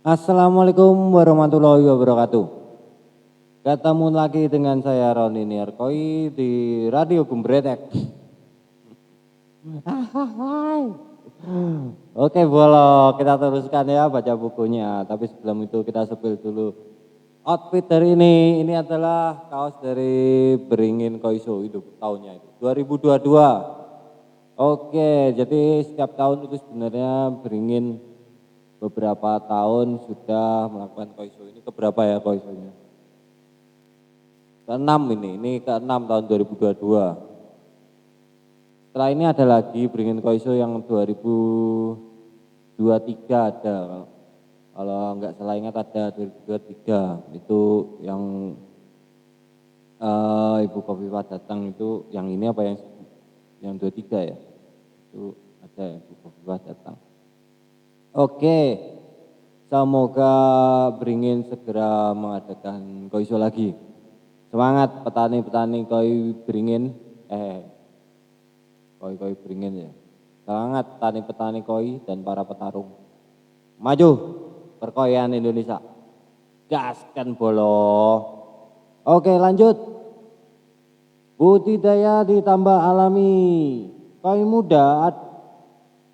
Assalamualaikum warahmatullahi wabarakatuh. Ketemu lagi dengan saya Roni Niarkoi di Radio Gumbretek. Oke, Bolo, kita teruskan ya baca bukunya. Tapi sebelum itu kita sepil dulu. Outfit dari ini adalah kaos dari Beringin Koiso itu tahunnya itu 2022. Oke, jadi setiap tahun itu sebenarnya Beringin beberapa tahun sudah melakukan koiso. Ini keberapa ya koisonya? Ke-6 ini ke-6 tahun 2022. Setelah ini ada lagi Beringin Koiso yang 2023 ada. Kalau nggak salah ingat ada 2023 itu yang Ibu Kofifa datang itu yang ini apa yang 23 ya? Itu ada Ibu Kofifa datang. Oke, semoga Beringin segera mengadakan koiso lagi. Semangat petani-petani koi Beringin, koi Beringin ya. Semangat petani-petani koi dan para petarung. Maju perkoian Indonesia. Gaskan Bolo. Oke, lanjut. Budidaya ditambah alami. Koi muda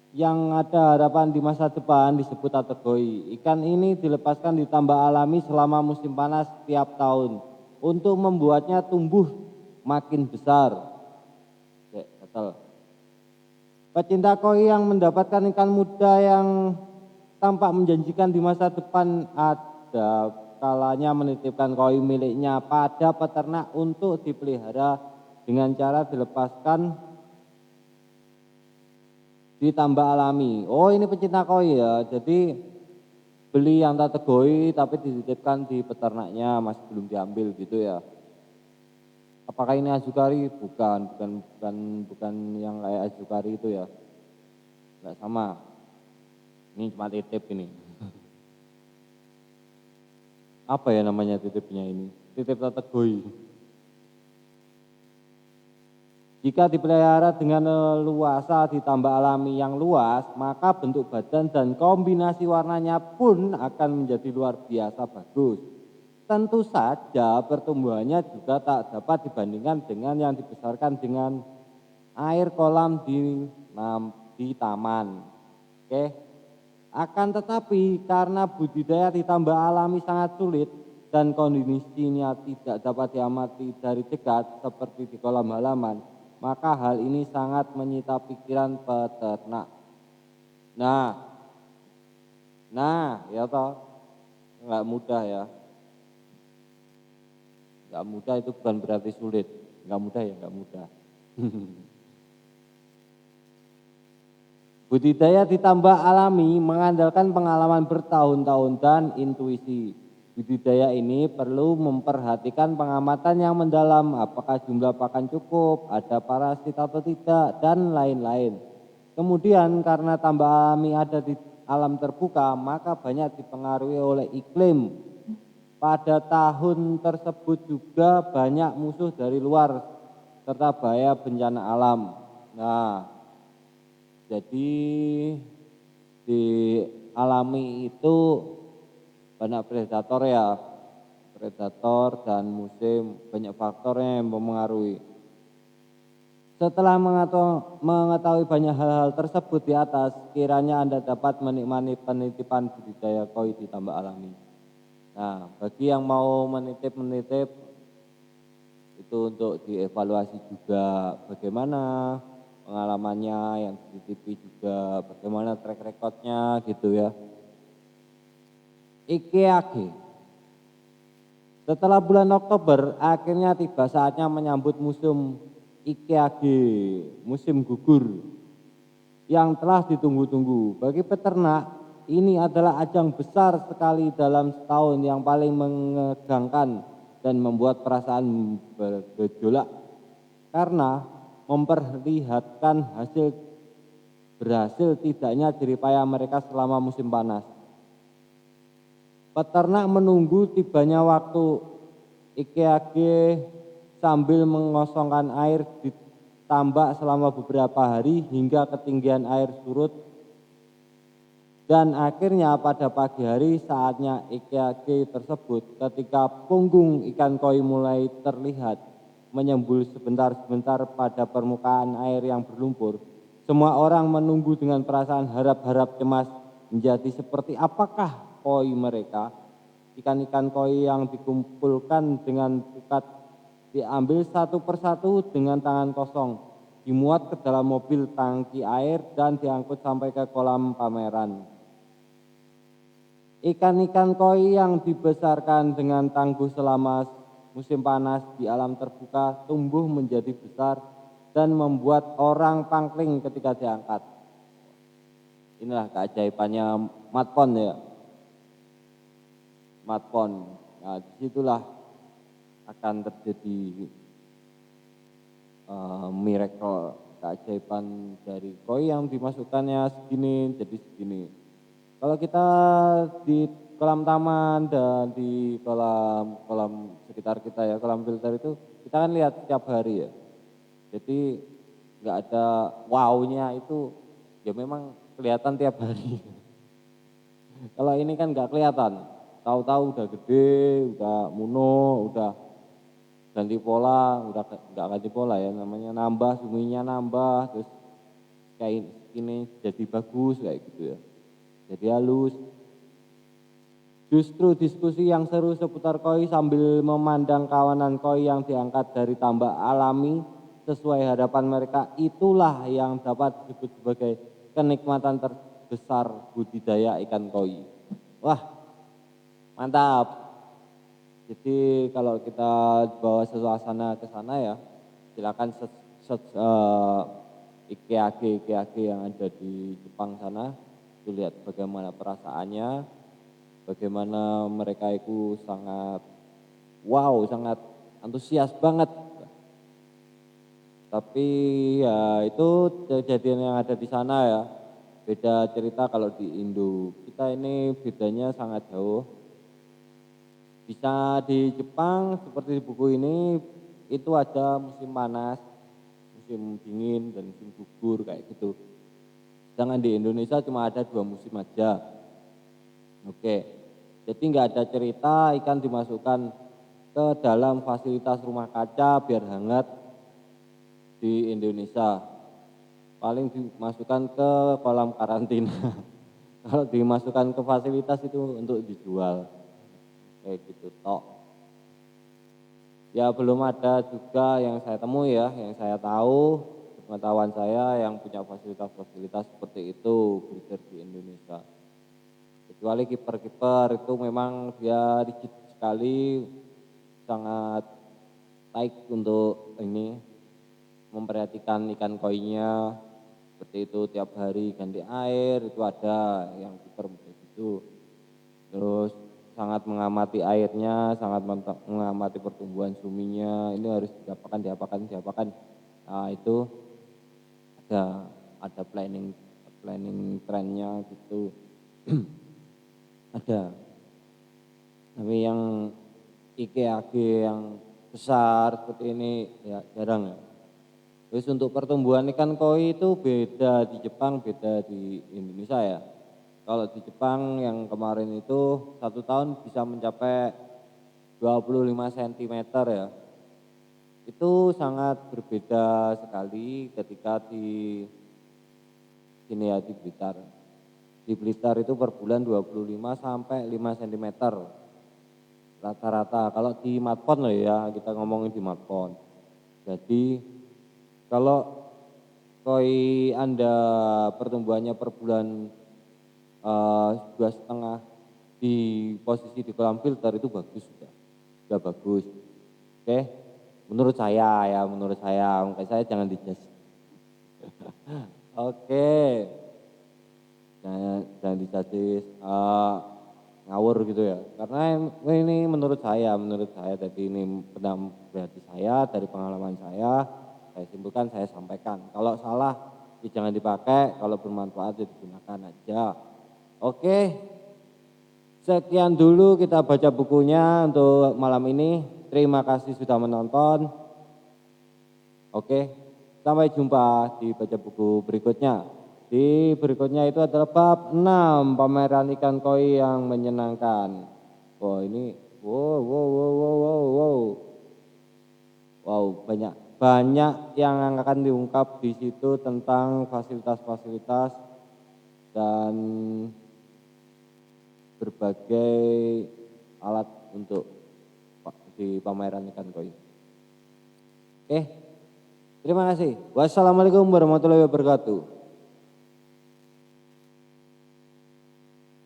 yang ada harapan di masa depan disebut ategoi. Ikan ini dilepaskan ditambah alami selama musim panas setiap tahun untuk membuatnya tumbuh makin besar. Pecinta koi yang mendapatkan ikan muda yang tampak menjanjikan di masa depan ada kalanya menitipkan koi miliknya pada peternak untuk dipelihara dengan cara dilepaskan ditambah alami. Oh, ini pecinta koi ya. Jadi beli yang kategori tapi dititipkan di peternaknya masih belum diambil gitu ya. Apakah ini azukari? Bukan yang kayak azukari itu ya. Enggak sama. Ini cuma titip ini. Apa ya namanya titipnya ini? Titip kategori. Jika dipelihara dengan leluasa ditambah alami yang luas, maka bentuk badan dan kombinasi warnanya pun akan menjadi luar biasa bagus. Tentu saja pertumbuhannya juga tak dapat dibandingkan dengan yang dibesarkan dengan air kolam di taman. Oke. Akan tetapi karena budidaya ditambah alami sangat sulit dan kondisinya tidak dapat diamati dari dekat seperti di kolam halaman, maka hal ini sangat menyita pikiran peternak. Nah, ya toh, nggak mudah ya. Nggak mudah itu bukan berarti sulit. Nggak mudah ya, nggak mudah. Budidaya ditambah alami mengandalkan pengalaman bertahun-tahun dan intuisi. Budidaya ini perlu memperhatikan pengamatan yang mendalam, apakah jumlah pakan cukup, ada parasit atau tidak, dan lain-lain. Kemudian karena tambah alami ada di alam terbuka, maka banyak dipengaruhi oleh iklim. Pada tahun tersebut juga banyak musuh dari luar, serta bahaya bencana alam. Nah, jadi di alami itu banyak predator ya, predator dan musim, banyak faktornya yang mempengaruhi. Setelah mengetahui banyak hal-hal tersebut di atas, kiranya Anda dapat menikmati penitipan budidaya koi ditambah alami. Nah, bagi yang mau menitip itu untuk dievaluasi juga bagaimana pengalamannya, yang dititipi juga bagaimana track recordnya gitu ya. IKEAG. Setelah bulan Oktober, akhirnya tiba saatnya menyambut musim IKEAG, musim gugur yang telah ditunggu-tunggu. Bagi peternak, ini adalah ajang besar sekali dalam setahun yang paling menegangkan dan membuat perasaan bergejolak karena memperlihatkan berhasil tidaknya jeripaya mereka selama musim panas. Peternak menunggu tibanya waktu IKEAG sambil mengosongkan air di tambak selama beberapa hari hingga ketinggian air surut Dan akhirnya pada pagi hari saatnya EKG tersebut ketika punggung ikan koi mulai terlihat menyembul sebentar-sebentar pada permukaan air yang berlumpur. Semua orang menunggu dengan perasaan harap-harap cemas menjadi seperti apakah koi mereka. Ikan-ikan koi yang dikumpulkan dengan pukat diambil satu persatu dengan tangan kosong, dimuat ke dalam mobil tangki air dan diangkut sampai ke kolam pameran. Ikan-ikan koi yang dibesarkan dengan tangguh selama musim panas di alam terbuka tumbuh menjadi besar dan membuat orang pangling ketika diangkat. Inilah keajaibannya matpon ya. Matpon. Nah, disitulah akan terjadi miracle, keajaiban dari koi yang dimasukkannya segini jadi segini. Kalau kita di kolam taman dan di kolam sekitar kita ya, kolam filter itu kita kan lihat setiap hari ya. Jadi nggak ada wow-nya itu ya memang kelihatan tiap hari. Kalau ini kan nggak kelihatan, tahu-tahu udah gede, udah muno, udah ganti pola, udah nggak ganti pola ya, namanya nambah, suminya nambah, terus kayak ini jadi bagus kayak gitu ya. Jadi halus. Justru diskusi yang seru seputar koi sambil memandang kawanan koi yang diangkat dari tambak alami sesuai harapan mereka, itulah yang dapat disebut sebagai kenikmatan terbesar budidaya ikan koi. Wah, mantap. Jadi kalau kita bawa suasana ke sana ya, silakan IKEAG yang ada di Jepang sana, itu lihat bagaimana perasaannya, bagaimana mereka itu sangat wow, sangat antusias banget. Tapi ya itu kejadian yang ada di sana ya, beda cerita kalau di Indo. Kita ini bedanya sangat jauh. Bisa di Jepang seperti di buku ini, itu ada musim panas, musim dingin, dan musim gugur kayak gitu. Sedangkan di Indonesia cuma ada 2 musim aja. Oke, jadi nggak ada cerita ikan dimasukkan ke dalam fasilitas rumah kaca biar hangat di Indonesia. Paling dimasukkan ke kolam karantina. Kalau dimasukkan ke fasilitas itu untuk dijual. Kayak gitu tok. Ya belum ada juga yang saya temui ya, yang saya tahu, pengetahuan saya yang punya fasilitas-fasilitas seperti itu breeder di Indonesia. Kecuali kiper-kiper itu memang dia rigid sekali, sangat baik untuk ini memperhatikan ikan koinya seperti itu, tiap hari ganti air itu ada yang kiper begitu. Terus sangat mengamati airnya, sangat mengamati pertumbuhan suminya, ini harus diapakan. Nah itu ada planning trennya gitu. Ada. Tapi yang IKEAG yang besar seperti ini ya jarang ya. Terus untuk pertumbuhan ikan koi itu beda di Jepang, beda di Indonesia ya. Kalau di Jepang yang kemarin itu 1 tahun bisa mencapai 25 cm ya. Itu sangat berbeda sekali ketika di sini ya di Blitar. Di Blitar itu per bulan 25 sampai 5 cm rata-rata. Kalau di matpon loh ya, kita ngomongin di matpon. Jadi kalau koi Anda pertumbuhannya per bulan 2,5 di posisi di kolam filter itu bagus sudah bagus. Oke, menurut saya, mungkin saya jangan dijudge. Oke, jangan dijudge ngawur gitu ya. Karena ini menurut saya tadi ini benar berarti saya dari pengalaman saya simpulkan, saya sampaikan. Kalau salah ya jangan dipakai, kalau bermanfaat ya digunakan aja. Oke, sekian dulu kita baca bukunya untuk malam ini. Terima kasih sudah menonton. Oke, sampai jumpa di baca buku berikutnya. Di berikutnya itu adalah bab 6, pameran ikan koi yang menyenangkan. Wah ini, wow, banyak yang akan diungkap di situ tentang fasilitas-fasilitas dan berbagai alat untuk di pameran ikan koi. Oke, terima kasih. Wassalamualaikum warahmatullahi wabarakatuh.